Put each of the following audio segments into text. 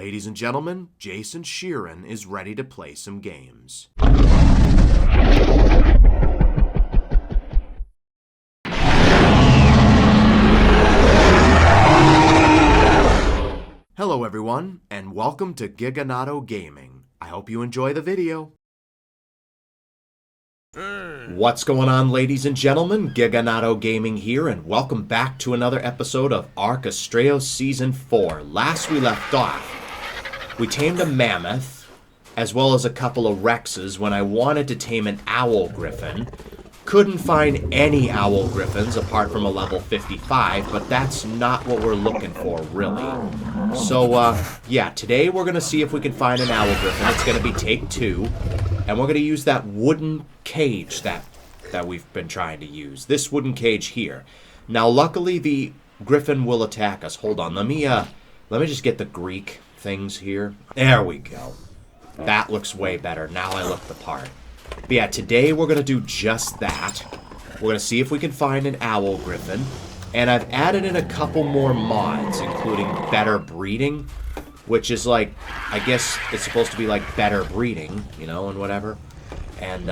Ladies and gentlemen, Jason Sheeran is ready to play some games. Hello everyone, and welcome to Giganato Gaming. I hope you enjoy the video. What's going on, ladies and gentlemen? Giganato Gaming here, and welcome back to another episode of Astraeos Season 4. Last we left off, we tamed a mammoth, as well as a couple of rexes when I wanted to tame an owl griffin. Couldn't find any owl griffins apart from a level 55, but that's not what we're looking for, really. So, yeah, today we're going to see if we can find an owl griffin. It's going to be take 2, and we're going to use that wooden cage that we've been trying to use. This wooden cage here. Now, luckily, the griffin will attack us. Hold on, let me just get the Greek things here. There we go. That looks way better. Now I look the part. But yeah, today we're going to do just that. We're going to see if we can find an owl griffin. And I've added in a couple more mods, including better breeding, which is like, I guess it's supposed to be like better breeding, you know, and whatever. And,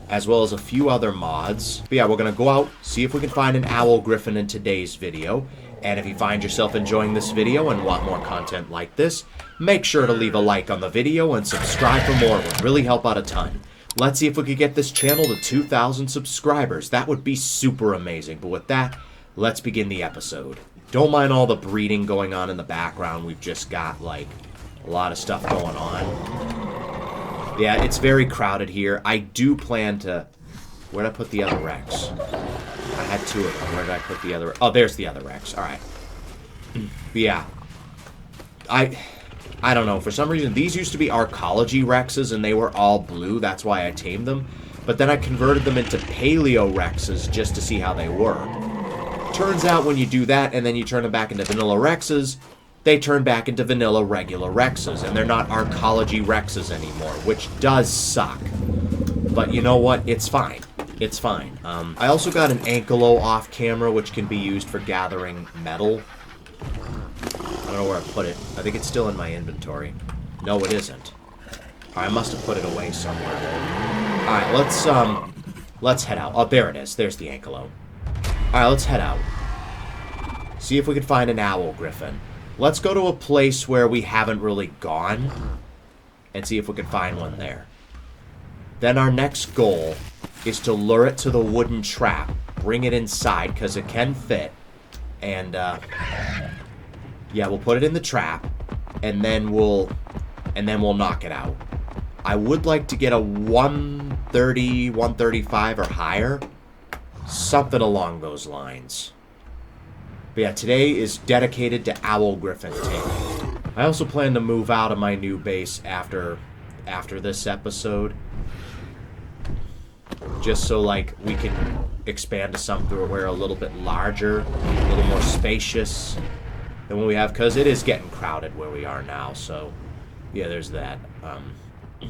as well as a few other mods. But yeah, we're going to go out, see if we can find an owl griffin in today's video. And if you find yourself enjoying this video and want more content like this, make sure to leave a like on the video and subscribe for more. It would really help out a ton. Let's see if we could get this channel to 2,000 subscribers. That would be super amazing. But with that, let's begin the episode. Don't mind all the breeding going on in the background. We've just got, like, a lot of stuff going on. Yeah, it's very crowded here. I do plan to... Where'd I put the other Rex? I had 2 of them. Where did I put the other... Oh, there's the other Rex. Alright. But yeah. I don't know. For some reason, these used to be Arcology Rexes, and they were all blue. That's why I tamed them. But then I converted them into Paleo Rexes just to see how they work. Turns out when you do that, and then you turn them back into Vanilla Rexes, they turn back into Vanilla Regular Rexes, and they're not Arcology Rexes anymore, which does suck. But you know what? It's fine. It's fine. I also got an Ankylo off camera, which can be used for gathering metal. I don't know where I put it. I think it's still in my inventory. No, it isn't. I must have put it away somewhere. Alright, let's head out. Oh, there it is. There's the Ankylo. Alright, let's head out. See if we can find an owl griffin. Let's go to a place where we haven't really gone and see if we can find one there. Then our next goal is to lure it to the wooden trap, bring it inside because it can fit, and yeah, we'll put it in the trap, and then we'll knock it out. I would like to get a 130, 135 or higher, something along those lines. But yeah, today is dedicated to owl griffin taming. I also plan to move out of my new base after this episode, just so like we can expand to something where we're a little bit larger, a little more spacious than what we have, because it is getting crowded where we are now. So yeah, there's that.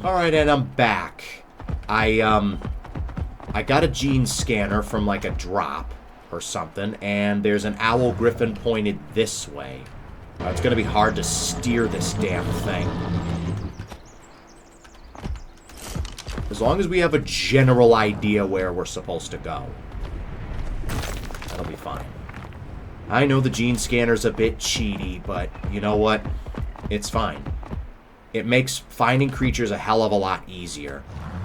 All right, and I'm back. I got a gene scanner from like a drop or something, and there's an owl griffin pointed this way. It's gonna be hard to steer this damn thing. As long as we have a general idea where we're supposed to go, that'll be fine. I know the gene scanner's a bit cheaty, but you know what? It's fine. It makes finding creatures a hell of a lot easier,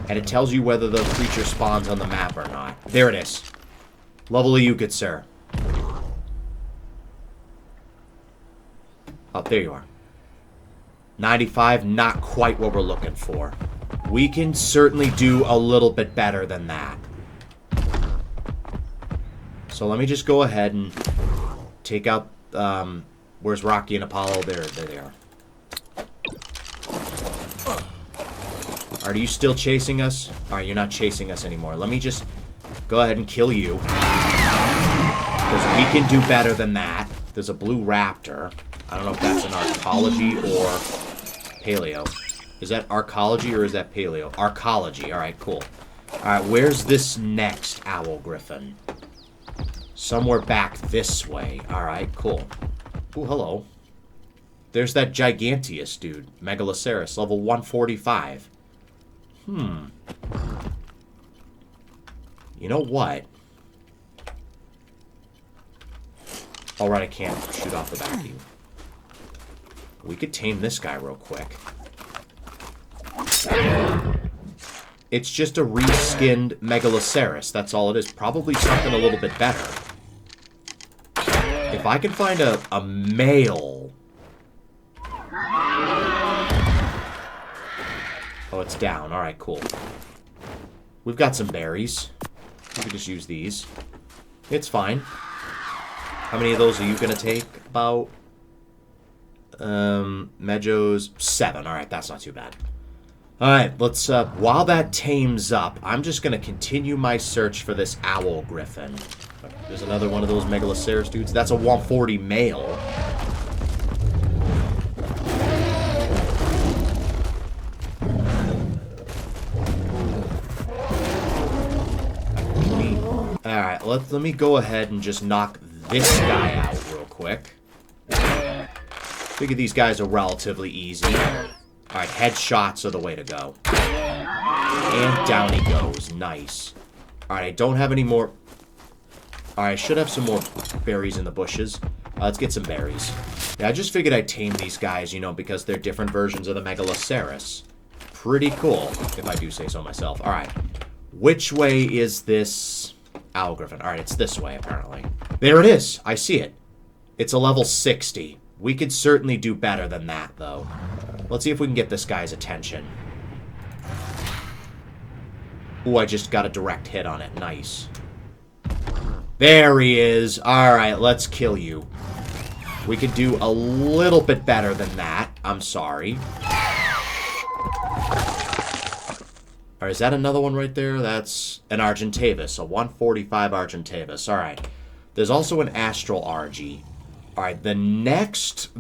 and it tells you whether the creature spawns on the map or not. There it is. Lovely you, good sir. Oh, there you are. 95, not quite what we're looking for. We can certainly do a little bit better than that. So let me just go ahead and take out, where's Rocky and Apollo? There they are. Are you still chasing us? Alright, you're not chasing us anymore. Let me just go ahead and kill you. Because we can do better than that. There's a blue raptor. I don't know if that's an Arcology or Paleo. Is that Arcology or is that Paleo? Arcology. Alright, cool. Alright, where's this next owl griffin? Somewhere back this way. Alright, cool. Ooh, hello. There's that Giganteus dude. Megaloceros, level 145. You know what? Alright, I can't shoot off the back of you. We could tame this guy real quick. It's just a reskinned Megaloceros. That's all it is. Probably something a little bit better. If I can find a male... Oh, it's down. Alright, cool. We've got some berries. We can just use these. It's fine. How many of those are you going to take? About... Mejo's 7. Alright, that's not too bad. Alright, let's, while that tames up, I'm just going to continue my search for this owl griffin. There's another one of those Megaloceros dudes. That's a 140 male. Alright, let me go ahead and just knock this guy out real quick. Figure these guys are relatively easy. Alright, headshots are the way to go. And down he goes. Nice. Alright, I don't have any more... Alright, I should have some more berries in the bushes. Let's get some berries. Yeah, I just figured I'd tame these guys, you know, because they're different versions of the Megaloceros. Pretty cool, if I do say so myself. Alright, which way is this owl griffin? Alright, it's this way, apparently. There it is! I see it. It's a level 60. We could certainly do better than that, though. Let's see if we can get this guy's attention. Ooh, I just got a direct hit on it. Nice. There he is. Alright, let's kill you. We could do a little bit better than that. I'm sorry. Alright, is that another one right there? That's an Argentavis, a 145 Argentavis. Alright. There's also an Astral Argy. Alright, the next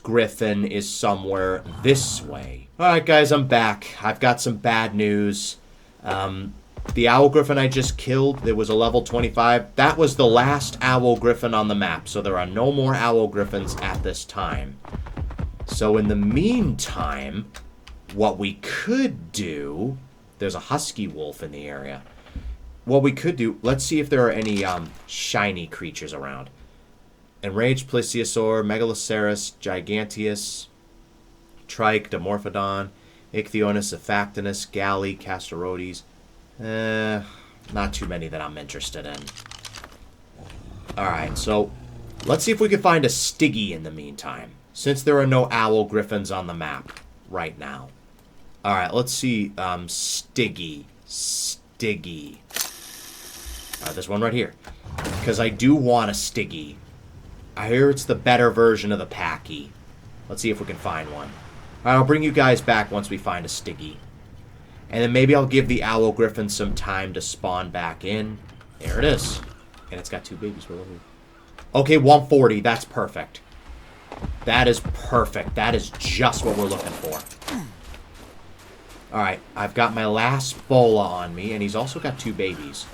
griffin is somewhere this way. Alright, guys, I'm back. I've got some bad news. The owl griffin I just killed, there was a level 25. That was the last owl griffin on the map, so there are no more owl griffins at this time. So in the meantime, what we could do... There's a husky wolf in the area. What we could do... Let's see if there are any shiny creatures around. Enraged Plesiosaur, Megaloceros, Giganteus, Trike, Dimorphodon, Ichthyonis, Ephactinus, Galley, Castarodes. Not too many that I'm interested in. Alright, so let's see if we can find a Stygi in the meantime, since there are no owl griffins on the map right now. Alright, let's see. Stygi. Alright, there's one right here. Because I do want a Stygi. I hear it's the better version of the Packy. Let's see if we can find one. Alright, I'll bring you guys back once we find a Stygi. And then maybe I'll give the owl griffin some time to spawn back in. There it is. And it's got 2 babies. Okay, 140. That's perfect. That is perfect. That is just what we're looking for. Alright, I've got my last bola on me, and he's also got 2 babies.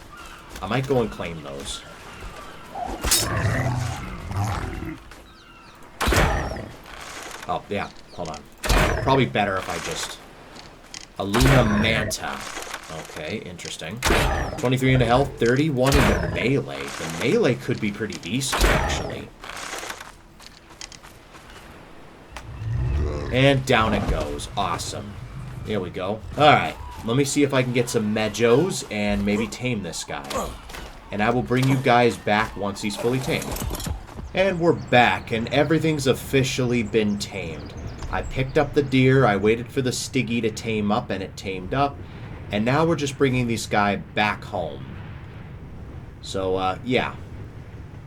I might go and claim those. Oh, yeah. Hold on. Probably better if I just... Aluna Manta. Okay, interesting. 23 in the health, 31 in the melee. The melee could be pretty decent, actually. And down it goes. Awesome. There we go. Alright, let me see if I can get some Mejos and maybe tame this guy. And I will bring you guys back once he's fully tamed. And we're back, and everything's officially been tamed. I picked up the deer, I waited for the Stygi to tame up, and it tamed up. And now we're just bringing this guy back home. So, yeah.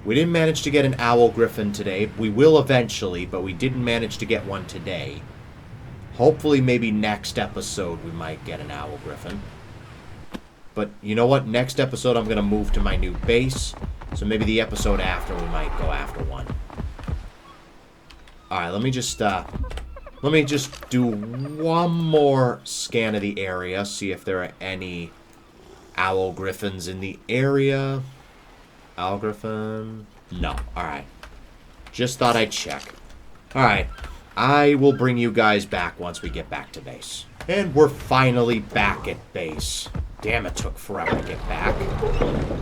We didn't manage to get an owl griffin today. We will eventually, but we didn't manage to get one today. Hopefully, maybe next episode we might get an owl griffin. But you know what? Next episode I'm going to move to my new base. So maybe the episode after we might go after one. Alright, let me just do one more scan of the area. See if there are any owl griffins in the area. Owl griffin? No. Alright. Just thought I'd check. Alright. I will bring you guys back once we get back to base. And we're finally back at base. Damn, it took forever to get back.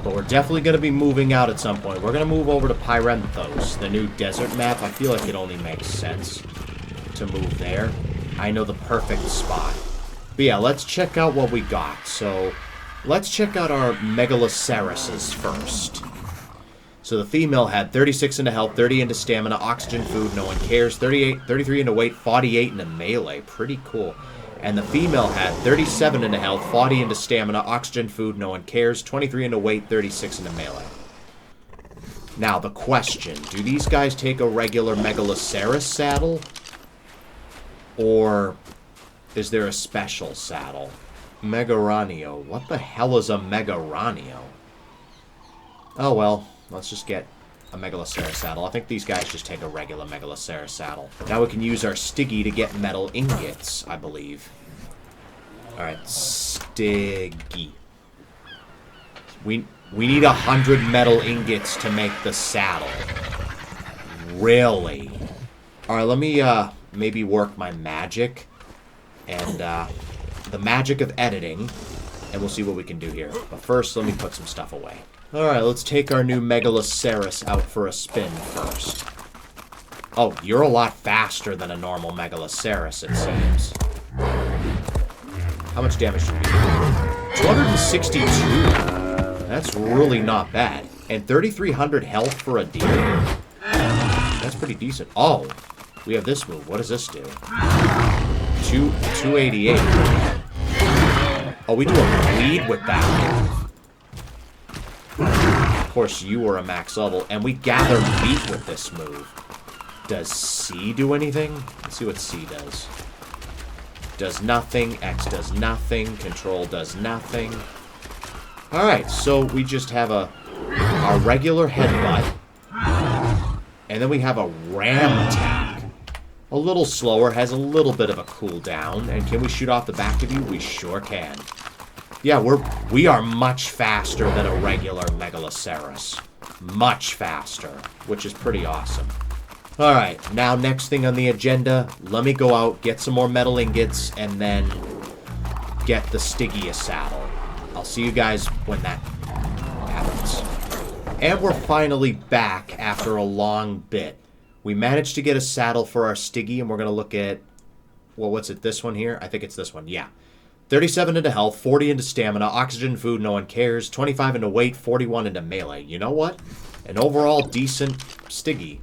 But we're definitely going to be moving out at some point. We're going to move over to Pyrenthos, the new desert map. I feel like it only makes sense to move there. I know the perfect spot. But yeah, let's check out what we got. So, let's check out our Megaloceros first. So the female had 36 into health, 30 into stamina, oxygen, food, no one cares, 33 into weight, 48 into melee. Pretty cool. And the female had 37 into health, 40 into stamina, oxygen, food, no one cares, 23 into weight, 36 into melee. Now, the question, do these guys take a regular Megaloceros saddle? Or is there a special saddle? Megaranio. What the hell is a Megaranio? Oh, well. Let's just get a Megaloceros saddle. I think these guys just take a regular Megaloceros saddle. Now we can use our Stygi to get metal ingots, I believe. Alright, Stygi. We need 100 metal ingots to make the saddle. Really? Alright, let me maybe work my magic. And the magic of editing. And we'll see what we can do here. But first, let me put some stuff away. Alright, let's take our new Megaloceros out for a spin first. Oh, you're a lot faster than a normal Megaloceros, it seems. How much damage did you do? 262. That's really not bad. And 3,300 health for a deer? That's pretty decent. Oh, we have this move. What does this do? 288. Oh, we do a bleed with that move. Of course, you are a max level, and we gather meat with this move. Does C do anything? Let's see what C does. Does nothing. X does nothing. Control does nothing. Alright, so we just have our regular headbutt. And then we have a ram attack. A little slower, has a little bit of a cooldown. And can we shoot off the back of you? We sure can. Yeah, we are much faster than a regular Megaloceros. Much faster, which is pretty awesome. Alright, now next thing on the agenda, let me go out, get some more metal ingots, and then get the Stygia saddle. I'll see you guys when that happens. And we're finally back after a long bit. We managed to get a saddle for our Stygi, and we're going to look at, well, what's it, this one here? I think it's this one, yeah. 37 into health, 40 into stamina, oxygen, food, no one cares, 25 into weight, 41 into melee. You know what? An overall decent Stygi.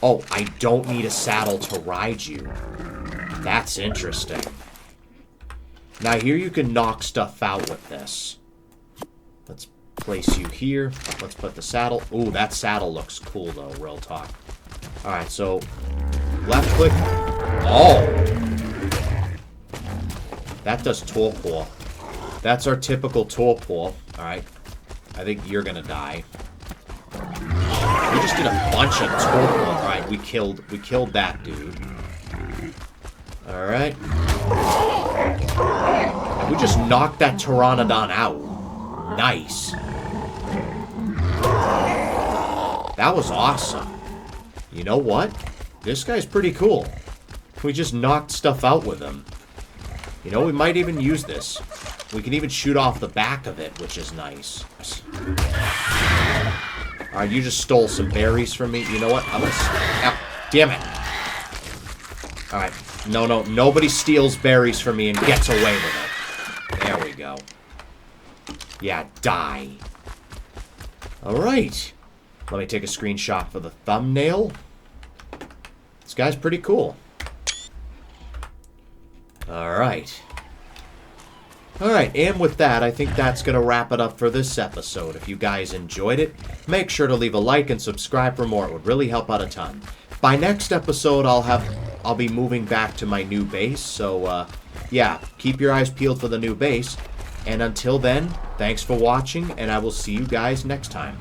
Oh, I don't need a saddle to ride you. That's interesting. Now here you can knock stuff out with this. Let's place you here. Let's put the saddle. Ooh, that saddle looks cool though, real talk. Alright, so left click. Oh! That does torpor. That's our typical torpor. Alright. I think you're gonna die. We just did a bunch of torpor. Alright, we killed that dude. Alright. We just knocked that Pteranodon out. Nice. That was awesome. You know what? This guy's pretty cool. We just knocked stuff out with him. You know, we might even use this. We can even shoot off the back of it, which is nice. Alright, you just stole some berries from me. You know what? I'm gonna... Ah, damn it. Alright. No, nobody steals berries from me and gets away with it. There we go. Yeah, die. Alright. Let me take a screenshot for the thumbnail. This guy's pretty cool. Alright. Alright, and with that, I think that's going to wrap it up for this episode. If you guys enjoyed it, make sure to leave a like and subscribe for more. It would really help out a ton. By next episode, I'll be moving back to my new base, so, yeah, keep your eyes peeled for the new base. And until then, thanks for watching, and I will see you guys next time.